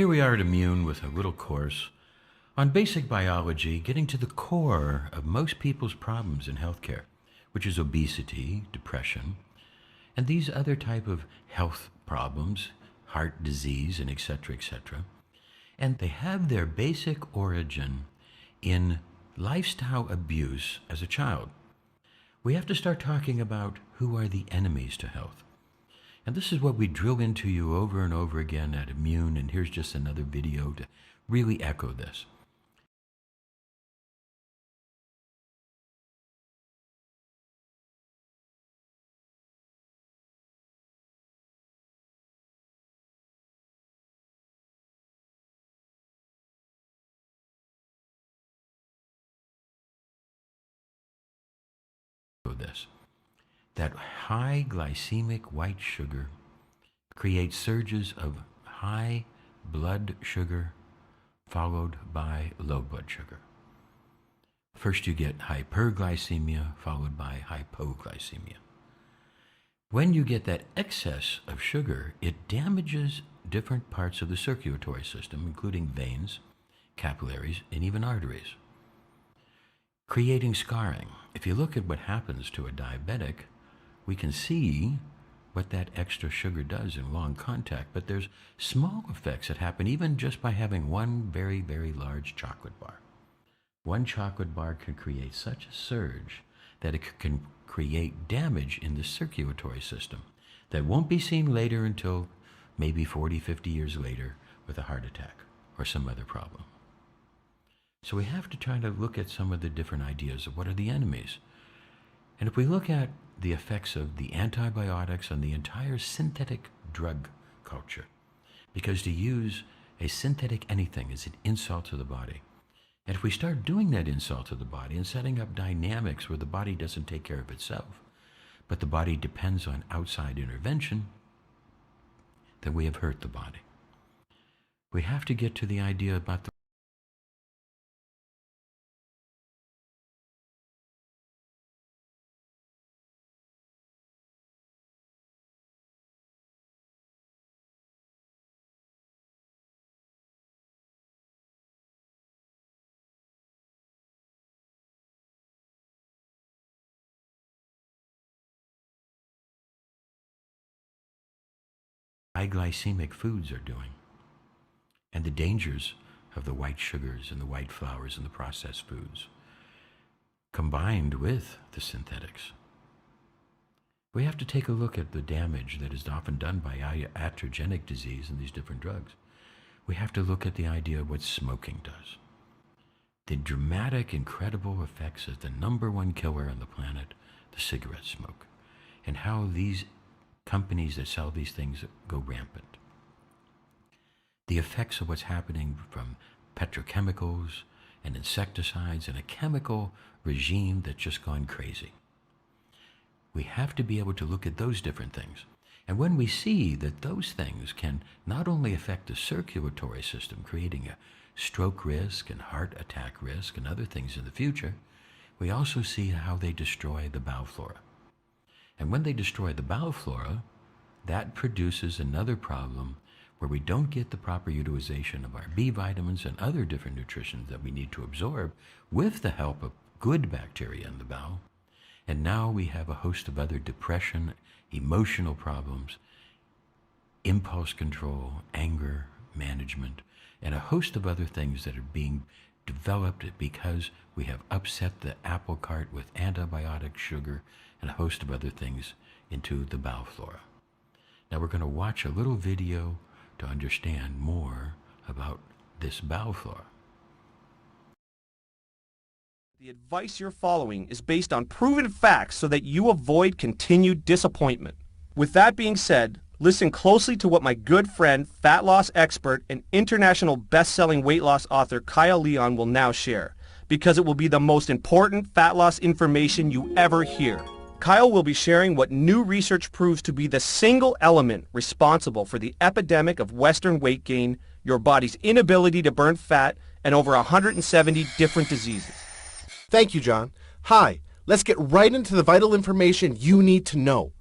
Here we are at Immune with a little course on basic biology, getting to the core of most people's problems in healthcare, which is obesity, depression, and these other type of health problems, heart disease, and etc., etc. And they have their basic origin in lifestyle abuse as a child. We have to start talking about who are the enemies to health. And this is what we drill into you over and over again at Immune, and here's just another video to really echo this. That high glycemic white sugar creates surges of high blood sugar followed by low blood sugar. First you get hyperglycemia followed by hypoglycemia. When you get that excess of sugar, it damages different parts of the circulatory system, including veins, capillaries, and even arteries, creating scarring. If you look at what happens to a diabetic, we can see what that extra sugar does in long contact, but there's small effects that happen even just by having one very, very large chocolate bar. One chocolate bar can create such a surge that it can create damage in the circulatory system that won't be seen later until maybe 40, 50 years later with a heart attack or some other problem. So we have to try to look at some of the different ideas of what are the enemies. And if we look at the effects of the antibiotics on the entire synthetic drug culture, because to use a synthetic anything is an insult to the body. And if we start doing that insult to the body and setting up dynamics where the body doesn't take care of itself, but the body depends on outside intervention, then we have hurt the body. We have to get to the idea about the high glycemic foods are doing, and the dangers of the white sugars and the white flours and the processed foods, combined with the synthetics. We have to take a look at the damage that is often done by iatrogenic disease and these different drugs. We have to look at the idea of what smoking does. The dramatic, incredible effects of the #1 killer on the planet, the cigarette smoke, and how these companies that sell these things go rampant. The effects of what's happening from petrochemicals and insecticides and a chemical regime that's just gone crazy. We have to be able to look at those different things. And when we see that those things can not only affect the circulatory system, creating a stroke risk and heart attack risk and other things in the future, we also see how they destroy the bowel flora. And when they destroy the bowel flora, that produces another problem where we don't get the proper utilization of our B vitamins and other different nutrition that we need to absorb with the help of good bacteria in the bowel. And now we have a host of other depression, emotional problems, impulse control, anger management, and a host of other things that are being developed because we have upset the apple cart with antibiotic sugar and a host of other things into the bowel flora. Now we're going to watch a little video to understand more about this bowel flora. The advice you're following is based on proven facts so that you avoid continued disappointment. With that being said, listen closely to what my good friend, fat loss expert, and international best-selling weight loss author Kyle Leon will now share, because it will be the most important fat loss information you ever hear. Kyle will be sharing what new research proves to be the single element responsible for the epidemic of Western weight gain, your body's inability to burn fat, and over 170 different diseases. Thank you, John. Hi, let's get right into the vital information you need to know.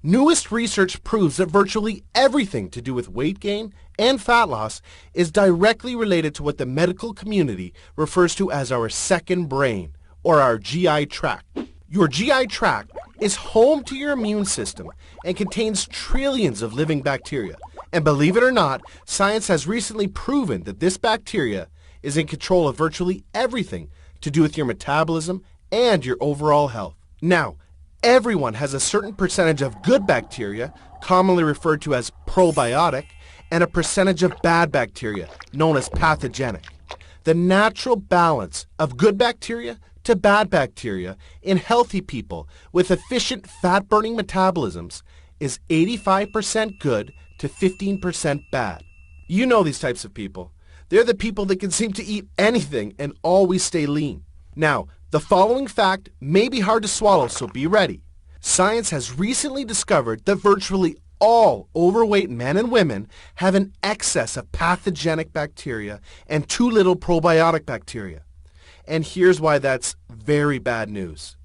Newest research proves that virtually everything to do with weight gain and fat loss is directly related to what the medical community refers to as our second brain, or our GI tract. Your GI tract is home to your immune system and contains trillions of living bacteria. And believe it or not, science has recently proven that this bacteria is in control of virtually everything to do with your metabolism and your overall health. Now, everyone has a certain percentage of good bacteria, commonly referred to as probiotic, and a percentage of bad bacteria, known as pathogenic. The natural balance of good bacteria to bad bacteria in healthy people with efficient fat-burning metabolisms is 85% good to 15% bad. You know these types of people. They're the people that can seem to eat anything and always stay lean. Now, the following fact may be hard to swallow, so be ready. Science has recently discovered that virtually all overweight men and women have an excess of pathogenic bacteria and too little probiotic bacteria. And here's why that's very bad news.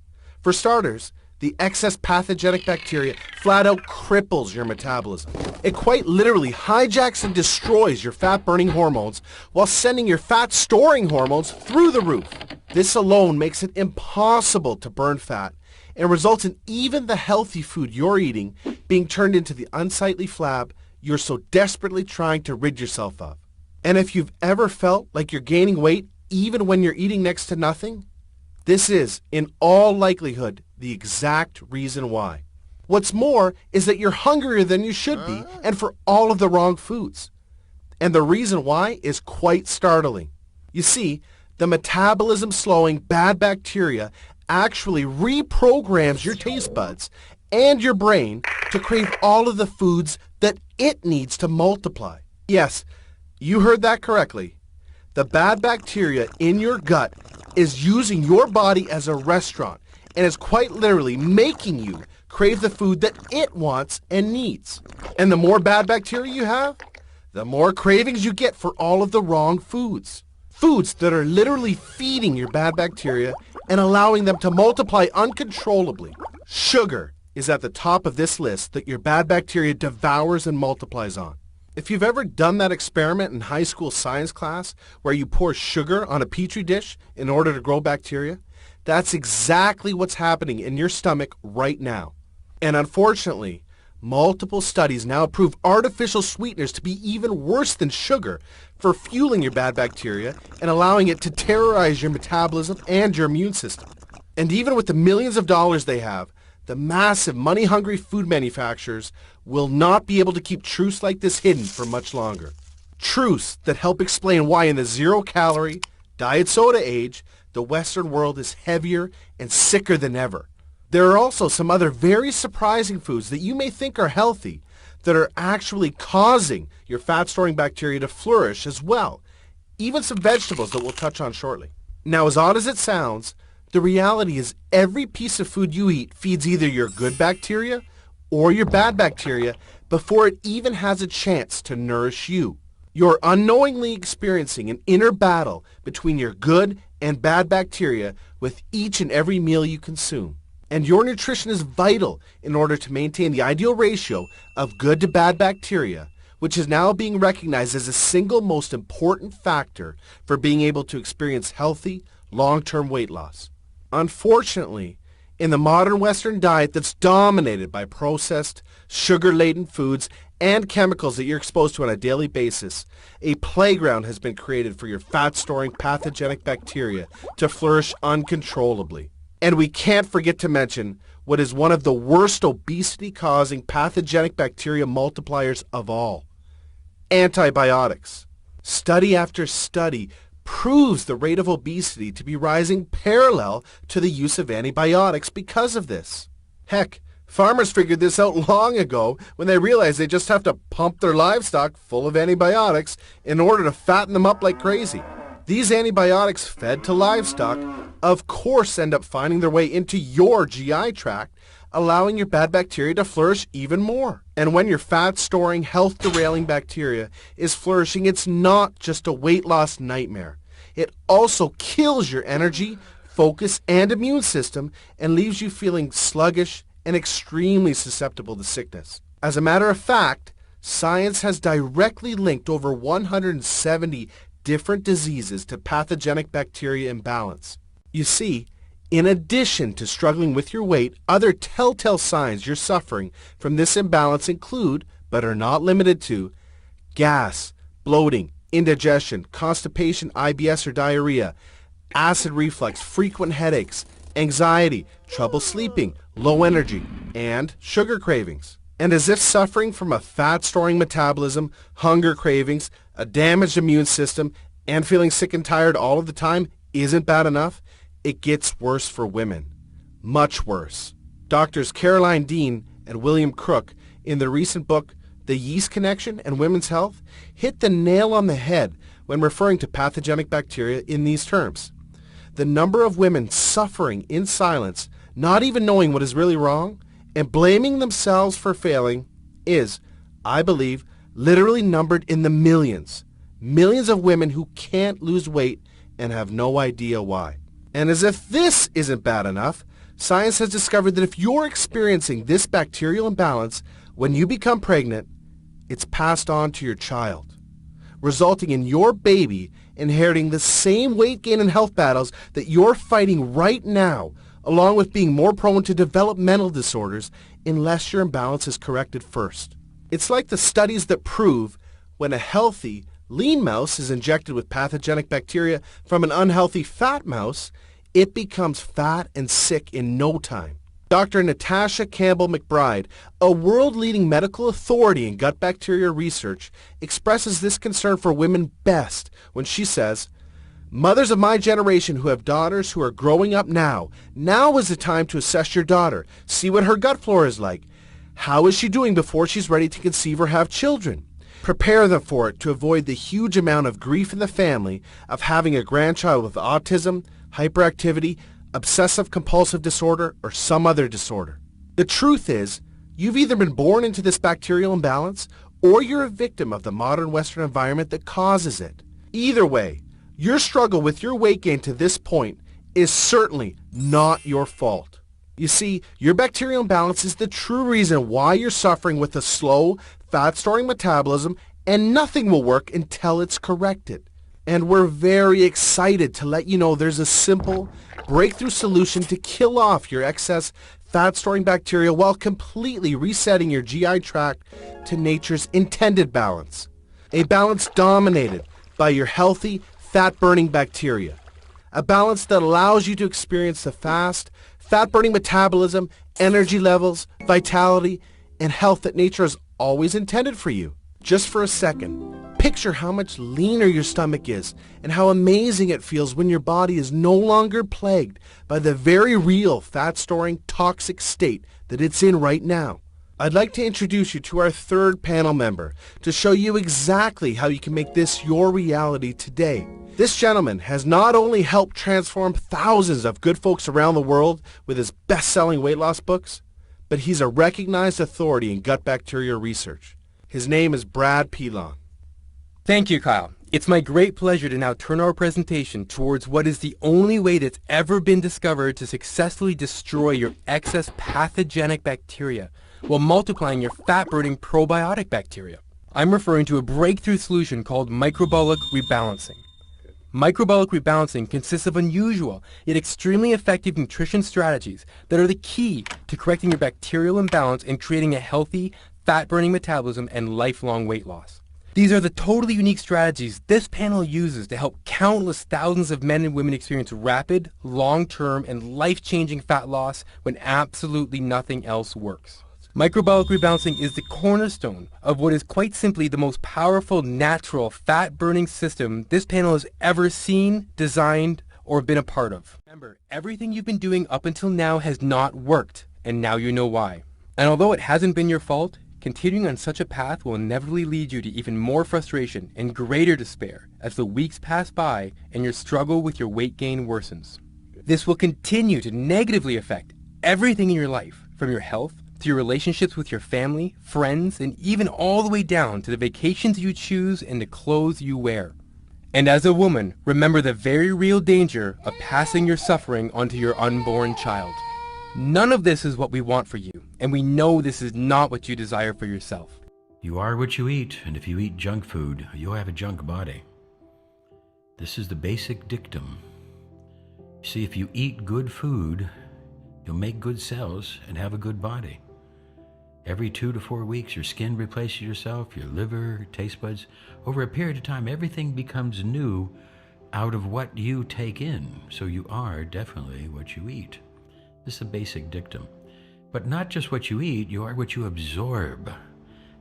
For starters, the excess pathogenic bacteria flat out cripples your metabolism. It quite literally hijacks and destroys your fat-burning hormones while sending your fat-storing hormones through the roof. This alone makes it impossible to burn fat and results in even the healthy food you're eating being turned into the unsightly flab you're so desperately trying to rid yourself of. And if you've ever felt like you're gaining weight even when you're eating next to nothing, this is, in all likelihood, the exact reason why. What's more is that you're hungrier than you should be, and for all of the wrong foods. And the reason why is quite startling. You see, the metabolism-slowing bad bacteria actually reprograms your taste buds and your brain to crave all of the foods that it needs to multiply. Yes, you heard that correctly. The bad bacteria in your gut is using your body as a restaurant and is quite literally making you crave the food that it wants and needs. And the more bad bacteria you have, the more cravings you get for all of the wrong foods. Foods that are literally feeding your bad bacteria and allowing them to multiply uncontrollably. Sugar is at the top of this list that your bad bacteria devours and multiplies on. If you've ever done that experiment in high school science class where you pour sugar on a petri dish in order to grow bacteria, that's exactly what's happening in your stomach right now. And unfortunately, multiple studies now prove artificial sweeteners to be even worse than sugar for fueling your bad bacteria and allowing it to terrorize your metabolism and your immune system. And even with the millions of dollars they have, the massive money-hungry food manufacturers will not be able to keep truths like this hidden for much longer. Truths that help explain why in the zero-calorie, diet soda age, the Western world is heavier and sicker than ever. There are also some other very surprising foods that you may think are healthy that are actually causing your fat-storing bacteria to flourish as well. Even some vegetables that we'll touch on shortly. Now, as odd as it sounds, the reality is every piece of food you eat feeds either your good bacteria or your bad bacteria before it even has a chance to nourish you. You're unknowingly experiencing an inner battle between your good and bad bacteria with each and every meal you consume. And your nutrition is vital in order to maintain the ideal ratio of good to bad bacteria, which is now being recognized as the single most important factor for being able to experience healthy, long-term weight loss. Unfortunately, in the modern Western diet that's dominated by processed, sugar-laden foods and chemicals that you're exposed to on a daily basis, a playground has been created for your fat-storing pathogenic bacteria to flourish uncontrollably. And we can't forget to mention what is one of the worst obesity-causing pathogenic bacteria multipliers of all: antibiotics. Study after study proves the rate of obesity to be rising parallel to the use of antibiotics because of this. Heck, farmers figured this out long ago when they realized they just have to pump their livestock full of antibiotics in order to fatten them up like crazy. These antibiotics fed to livestock, of course, end up finding their way into your GI tract, allowing your bad bacteria to flourish even more. And when your fat-storing, health-derailing bacteria is flourishing, it's not just a weight loss nightmare. It also kills your energy, focus, and immune system and leaves you feeling sluggish and extremely susceptible to sickness. As a matter of fact, science has directly linked over 170 different diseases to pathogenic bacteria imbalance. You see, in addition to struggling with your weight, other telltale signs you're suffering from this imbalance include, but are not limited to, gas, bloating, indigestion, constipation, IBS or diarrhea, acid reflux, frequent headaches, anxiety, trouble sleeping, low energy, and sugar cravings. And as if suffering from a fat-storing metabolism, hunger cravings, a damaged immune system, and feeling sick and tired all of the time isn't bad enough, it gets worse for women. Much worse. Doctors Caroline Dean and William Crook, in their recent book, The Yeast Connection and Women's Health, hit the nail on the head when referring to pathogenic bacteria in these terms. The number of women suffering in silence, not even knowing what is really wrong, and blaming themselves for failing is, I believe, literally numbered in the millions. Millions of women who can't lose weight and have no idea why. And as if this isn't bad enough, science has discovered that if you're experiencing this bacterial imbalance when you become pregnant, it's passed on to your child, resulting in your baby inheriting the same weight gain and health battles that you're fighting right now, along with being more prone to developmental disorders unless your imbalance is corrected first. It's like the studies that prove when a healthy, lean mouse is injected with pathogenic bacteria from an unhealthy fat mouse, it becomes fat and sick in no time. Dr. Natasha Campbell McBride, a world-leading medical authority in gut bacteria research, expresses this concern for women best when she says, "Mothers of my generation who have daughters who are growing up now is the time to assess your daughter, see what her gut flora is like. How is she doing before she's ready to conceive or have children? Prepare them for it to avoid the huge amount of grief in the family of having a grandchild with autism, hyperactivity, obsessive-compulsive disorder, or some other disorder. The truth is, you've either been born into this bacterial imbalance, or you're a victim of the modern Western environment that causes it. Either way, your struggle with your weight gain to this point is certainly not your fault. You see, your bacterial imbalance is the true reason why you're suffering with a slow, fat-storing metabolism, and nothing will work until it's corrected. And we're very excited to let you know there's a simple, breakthrough solution to kill off your excess fat-storing bacteria while completely resetting your GI tract to nature's intended balance. A balance dominated by your healthy, fat-burning bacteria. A balance that allows you to experience the fast, fat-burning metabolism, energy levels, vitality, and health that nature has always intended for you. Just for a second, picture how much leaner your stomach is and how amazing it feels when your body is no longer plagued by the very real fat-storing toxic state that it's in right now. I'd like to introduce you to our third panel member to show you exactly how you can make this your reality today. This gentleman has not only helped transform thousands of good folks around the world with his best-selling weight loss books, but he's a recognized authority in gut bacteria research. His name is Brad Pilon. Thank you, Kyle. It's my great pleasure to now turn our presentation towards what is the only way that's ever been discovered to successfully destroy your excess pathogenic bacteria while multiplying your fat-burning probiotic bacteria. I'm referring to a breakthrough solution called microbiologic rebalancing. Microbiologic rebalancing consists of unusual yet extremely effective nutrition strategies that are the key to correcting your bacterial imbalance and creating a healthy, fat-burning metabolism and lifelong weight loss. These are the totally unique strategies this panel uses to help countless thousands of men and women experience rapid, long-term, and life-changing fat loss when absolutely nothing else works. Microbiologic rebalancing is the cornerstone of what is quite simply the most powerful, natural, fat-burning system this panel has ever seen, designed, or been a part of. Remember, everything you've been doing up until now has not worked, and now you know why. And although it hasn't been your fault, continuing on such a path will inevitably lead you to even more frustration and greater despair as the weeks pass by and your struggle with your weight gain worsens. This will continue to negatively affect everything in your life, from your health to your relationships with your family, friends, and even all the way down to the vacations you choose and the clothes you wear. And as a woman, remember the very real danger of passing your suffering onto your unborn child. None of this is what we want for you, and we know this is not what you desire for yourself. You are what you eat, and if you eat junk food, you'll have a junk body. This is the basic dictum. See, if you eat good food, you'll make good cells and have a good body. Every 2 to 4 weeks, your skin replaces yourself, your liver, taste buds. Over a period of time, everything becomes new out of what you take in. So you are definitely what you eat. This is a basic dictum. But not just what you eat, you are what you absorb.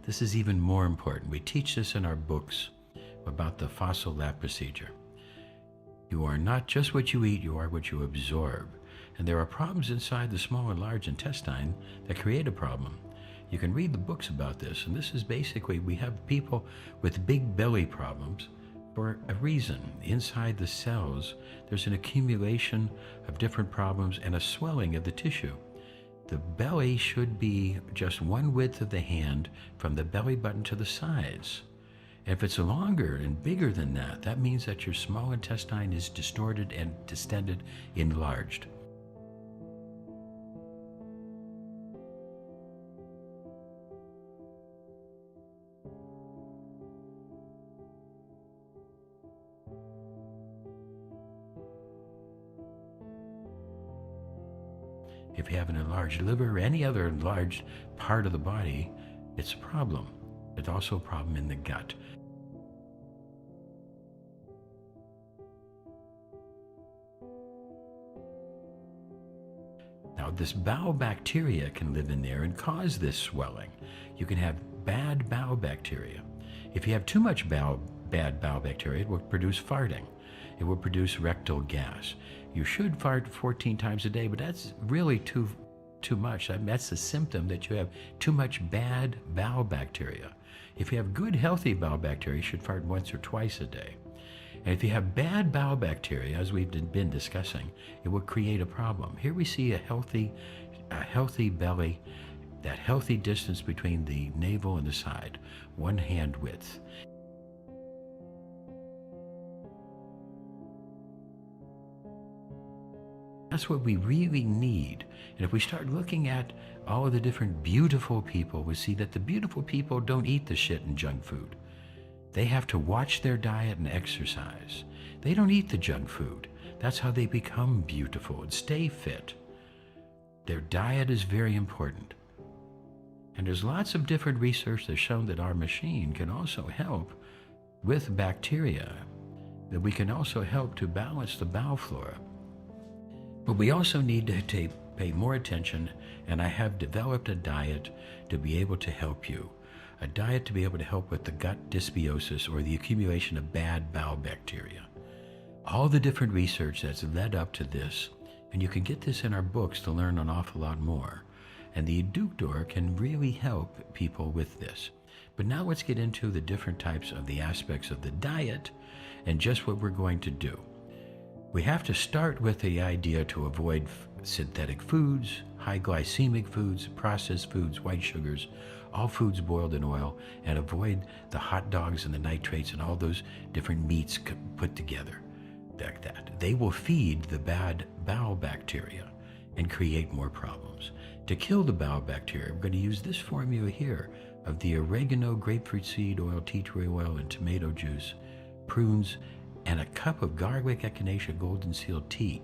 This is even more important. We teach this in our books about the fossil lap procedure. You are not just what you eat, you are what you absorb. And there are problems inside the small and large intestine that create a problem. You can read the books about this, and this is basically, we have people with big belly problems for a reason. Inside the cells, there's an accumulation of different problems and a swelling of the tissue. The belly should be just one width of the hand from the belly button to the sides. If it's longer and bigger than that, that means that your small intestine is distorted and distended, enlarged. If you have an enlarged liver or any other enlarged part of the body, it's a problem. It's also a problem in the gut. Now, this bowel bacteria can live in there and cause this swelling. You can have bad bowel bacteria. If you have too much bad bowel bacteria, it will produce farting. It will produce rectal gas. You should fart 14 times a day, but that's really too much. I mean, that's a symptom that you have too much bad bowel bacteria. If you have good, healthy bowel bacteria, you should fart once or twice a day. And if you have bad bowel bacteria, as we've been discussing, it will create a problem. Here we see a healthy belly, that healthy distance between the navel and the side, 1 hand width. That's what we really need. And if we start looking at all of the different beautiful people, we see that the beautiful people don't eat the shit and junk food. They have to watch their diet and exercise. They don't eat the junk food. That's how they become beautiful and stay fit. Their diet is very important. And there's lots of different research that's shown that our machine can also help with bacteria, that we can also help to balance the bowel flora. But we also need to pay more attention, and I have developed a diet to be able to help you. A diet to be able to help with the gut dysbiosis or the accumulation of bad bowel bacteria. All the different research that's led up to this, and you can get this in our books to learn an awful lot more. And the Eductor can really help people with this. But now let's get into the different types of the aspects of the diet and just what we're going to do. We have to start with the idea to avoid synthetic foods, high glycemic foods, processed foods, white sugars, all foods boiled in oil, and avoid the hot dogs and the nitrates and all those different meats put together like that. They will feed the bad bowel bacteria and create more problems. To kill the bowel bacteria, we're going to use this formula here of the oregano, grapefruit seed oil, tea tree oil, and tomato juice, prunes, and a cup of garlic, echinacea, golden seal tea.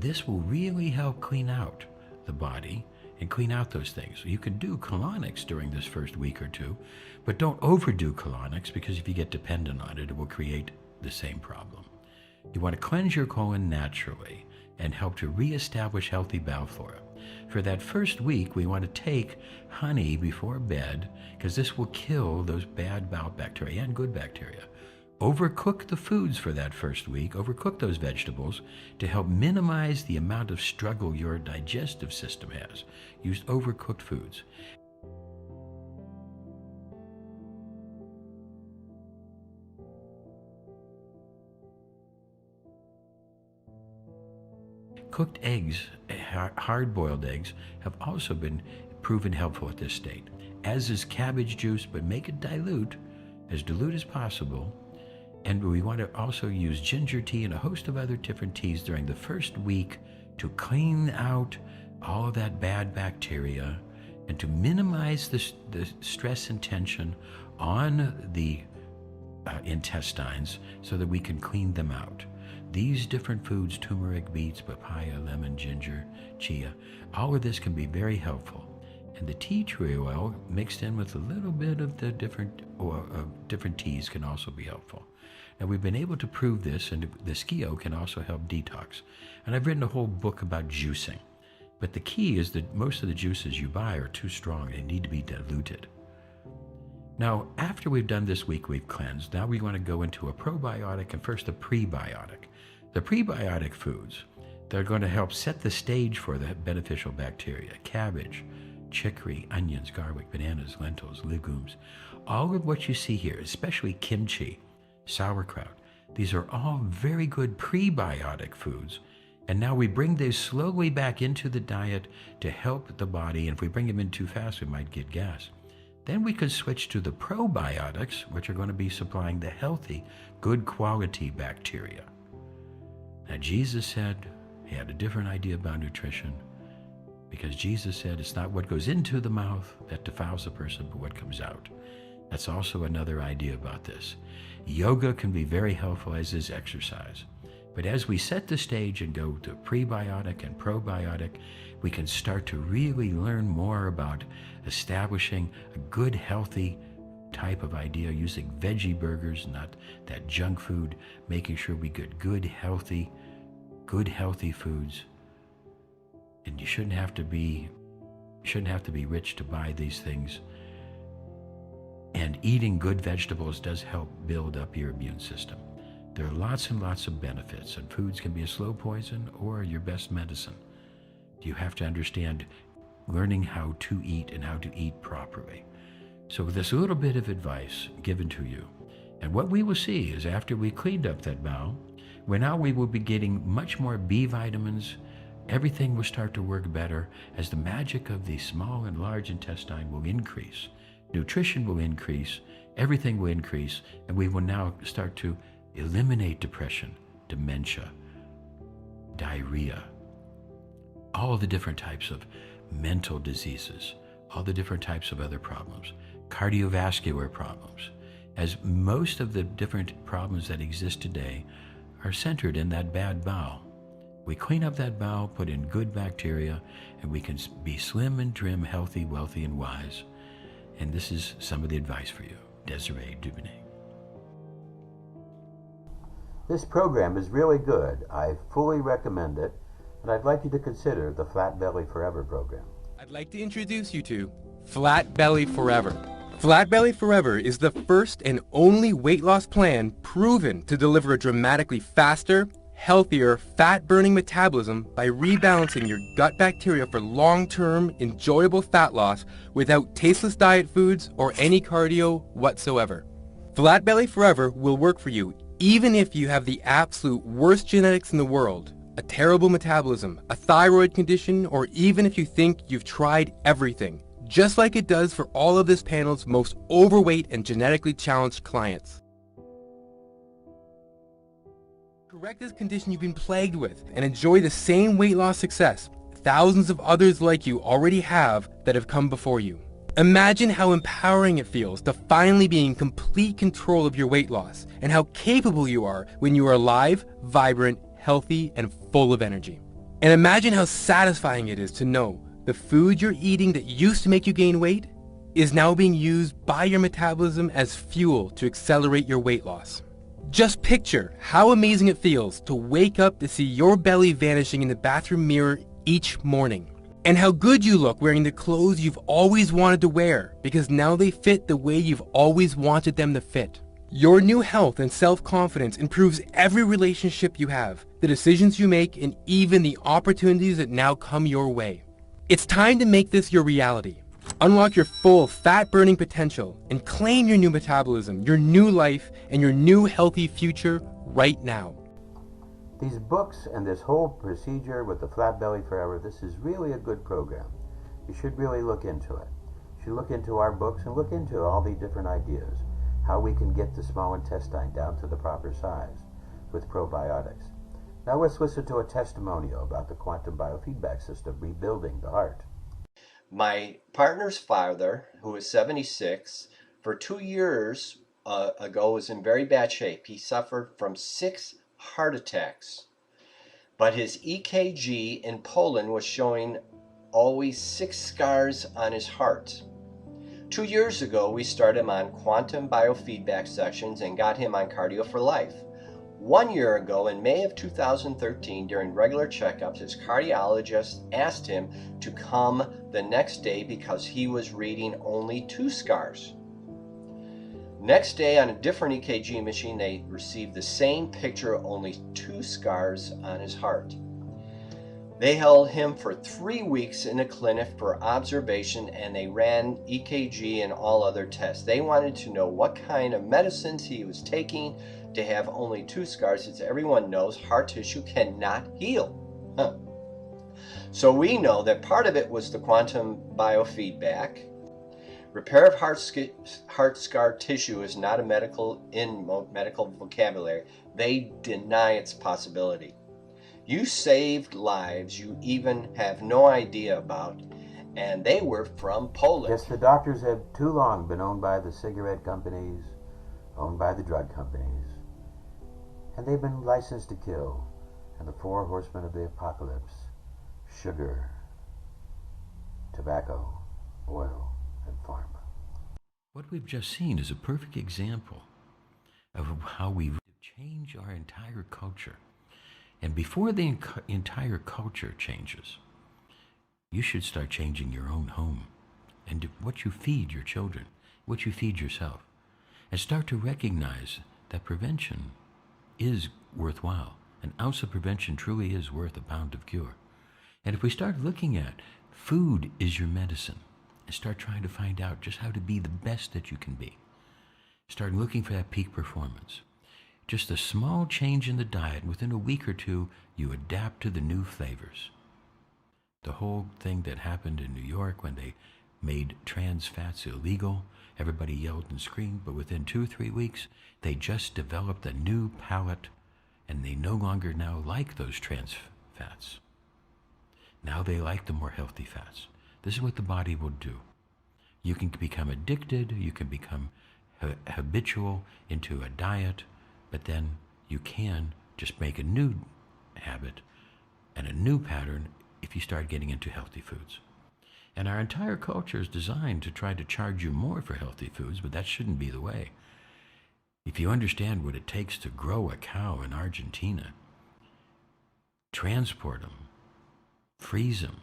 This will really help clean out the body and clean out those things. You can do colonics during this first week or two, but don't overdo colonics, because if you get dependent on it, it will create the same problem. You want to cleanse your colon naturally and help to reestablish healthy bowel flora. For that first week, we want to take honey before bed, because this will kill those bad bowel bacteria and good bacteria. Overcook the foods for that first week, overcook those vegetables to help minimize the amount of struggle your digestive system has. Use overcooked foods. Cooked eggs, hard-boiled eggs, have also been proven helpful at this state, as is cabbage juice, but make it dilute as possible. And we want to also use ginger tea and a host of other different teas during the first week to clean out all of that bad bacteria and to minimize the stress and tension on the intestines so that we can clean them out. These different foods, turmeric, beets, papaya, lemon, ginger, chia, all of this can be very helpful. And the tea tree oil mixed in with a little bit of the different teas can also be helpful. Now we've been able to prove this, and the skio can also help detox. And I've written a whole book about juicing. But the key is that most of the juices you buy are too strong. They need to be diluted. Now, after we've done this week, we've cleansed. Now we want to go into a probiotic and first a prebiotic. The prebiotic foods, they're going to help set the stage for the beneficial bacteria. Cabbage, chicory, onions, garlic, bananas, lentils, legumes. All of what you see here, especially kimchi, sauerkraut, these are all very good prebiotic foods. And now we bring these slowly back into the diet to help the body. And if we bring them in too fast, we might get gas. Then we could switch to the probiotics, which are going to be supplying the healthy, good quality bacteria. Now, Jesus said he had a different idea about nutrition because Jesus said it's not what goes into the mouth that defiles a person, but what comes out. That's also another idea about this. Yoga can be very helpful, as is exercise. But as we set the stage and go to prebiotic and probiotic, we can start to really learn more about establishing a good, healthy type of idea, using veggie burgers, not that junk food, making sure we get good, healthy foods. And you shouldn't have to be rich to buy these things. And eating good vegetables does help build up your immune system. There are lots and lots of benefits, and foods can be a slow poison or your best medicine. You have to understand learning how to eat and how to eat properly. So with this little bit of advice given to you, and what we will see is after we cleaned up that bowel, we will be getting much more B vitamins. Everything will start to work better as the magic of the small and large intestine will increase. Nutrition will increase, everything will increase, and we will now start to eliminate depression, dementia, diarrhea, all the different types of mental diseases, all the different types of other problems, cardiovascular problems, as most of the different problems that exist today are centered in that bad bowel. We clean up that bowel, put in good bacteria, and we can be slim and trim, healthy, wealthy, and wise. And this is some of the advice for you. Desiree Dubonnet. This program is really good. I fully recommend it, and I'd like you to consider the Flat Belly Forever program. I'd like to introduce you to Flat Belly Forever. Flat Belly Forever is the first and only weight loss plan proven to deliver a dramatically faster, healthier, fat-burning metabolism by rebalancing your gut bacteria for long-term, enjoyable fat loss without tasteless diet foods or any cardio whatsoever. Flat Belly Forever will work for you even if you have the absolute worst genetics in the world, a terrible metabolism, a thyroid condition, or even if you think you've tried everything, just like it does for all of this panel's most overweight and genetically challenged clients. Correct this condition you've been plagued with and enjoy the same weight loss success thousands of others like you already have that have come before you. Imagine how empowering it feels to finally be in complete control of your weight loss and how capable you are when you are alive, vibrant, healthy, and full of energy. And imagine how satisfying it is to know the food you're eating that used to make you gain weight is now being used by your metabolism as fuel to accelerate your weight loss. Just picture how amazing it feels to wake up to see your belly vanishing in the bathroom mirror each morning. And how good you look wearing the clothes you've always wanted to wear because now they fit the way you've always wanted them to fit. Your new health and self-confidence improves every relationship you have, the decisions you make, and even the opportunities that now come your way. It's time to make this your reality. Unlock your full fat-burning potential and claim your new metabolism, your new life, and your new healthy future right now. These books and this whole procedure with the Flat Belly Forever, this is really a good program. You should really look into it. You should look into our books and look into all the different ideas, how we can get the small intestine down to the proper size with probiotics. Now let's listen to a testimonial about the quantum biofeedback system rebuilding the heart. My partner's father, who is 76, for 2 years ago was in very bad shape. He suffered from 6 heart attacks, but his EKG in Poland was showing always 6 scars on his heart. 2 years ago, we started him on quantum biofeedback sessions and got him on Cardio for Life. 1 year ago, in May of 2013, during regular checkups, his cardiologist asked him to come the next day because he was reading only 2 scars. Next day, on a different EKG machine, they received the same picture, only 2 scars on his heart. They held him for 3 weeks in a clinic for observation, and they ran EKG and all other tests. They wanted to know what kind of medicines he was taking to have only 2 scars. As everyone knows, heart tissue cannot heal. So we know that part of it was the quantum biofeedback. Repair of heart scar tissue is not in medical vocabulary. They deny its possibility. You saved lives you even have no idea about, and they were from Poland. Yes, the doctors have too long been owned by the cigarette companies, owned by the drug companies, and they've been licensed to kill. And the 4 horsemen of the apocalypse: sugar, tobacco, oil, and pharma. What we've just seen is a perfect example of how we change our entire culture. And before the entire culture changes, you should start changing your own home and what you feed your children, what you feed yourself, and start to recognize that prevention is worthwhile. An ounce of prevention truly is worth a pound of cure. And if we start looking at food is your medicine and start trying to find out just how to be the best that you can be, start looking for that peak performance. Just a small change in the diet, within a week or 2, you adapt to the new flavors. The whole thing that happened in New York when they made trans fats illegal, everybody yelled and screamed, but within 2 or 3 weeks, they just developed a new palate, and they no longer now like those trans fats. Now they like the more healthy fats. This is what the body will do. You can become addicted, you can become habitual into a diet, but then you can just make a new habit and a new pattern if you start getting into healthy foods. And our entire culture is designed to try to charge you more for healthy foods, but that shouldn't be the way. If you understand what it takes to grow a cow in Argentina, transport them, freeze them,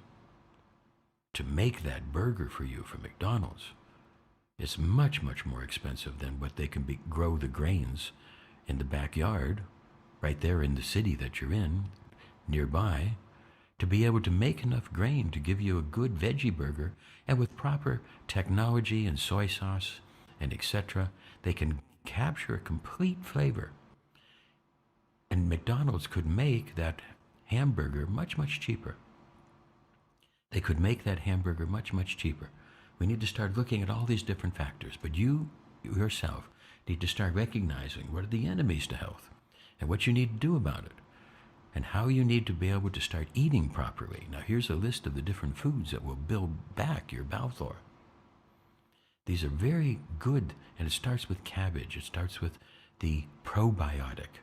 to make that burger for you from McDonald's, it's much, much more expensive than what they can grow the grains in the backyard, right there in the city that you're in, nearby, to be able to make enough grain to give you a good veggie burger, and with proper technology and soy sauce and etc., they can capture a complete flavor. And McDonald's could make that hamburger much, much cheaper. They could make that hamburger much, much cheaper. We need to start looking at all these different factors, but you yourself need to start recognizing what are the enemies to health and what you need to do about it and how you need to be able to start eating properly. Now here's a list of the different foods that will build back your bowel flora. These are very good, and it starts with cabbage. It starts with the probiotic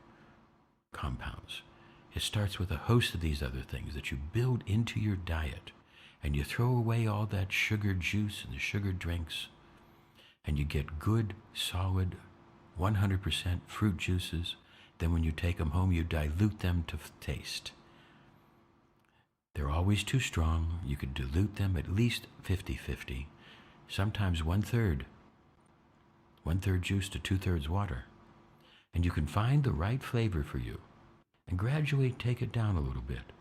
compounds. It starts with a host of these other things that you build into your diet, and you throw away all that sugar juice and the sugar drinks, and you get good, solid, 100% fruit juices. Then when you take them home, you dilute them to taste. They're always too strong. You can dilute them at least 50-50, sometimes 1/3 juice to 2/3 water. And you can find the right flavor for you and gradually take it down a little bit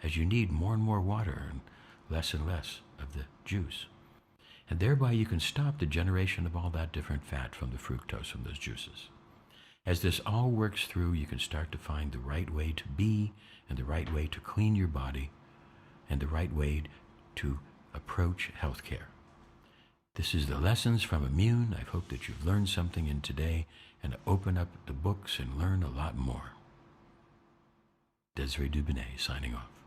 as you need more and more water and less of the juice. And thereby you can stop the generation of all that different fat from the fructose from those juices. As this all works through, you can start to find the right way to be and the right way to clean your body and the right way to approach healthcare. This is the Lessons from Immune. I hope that you've learned something in today and open up the books and learn a lot more. Desiree Dubonnet signing off.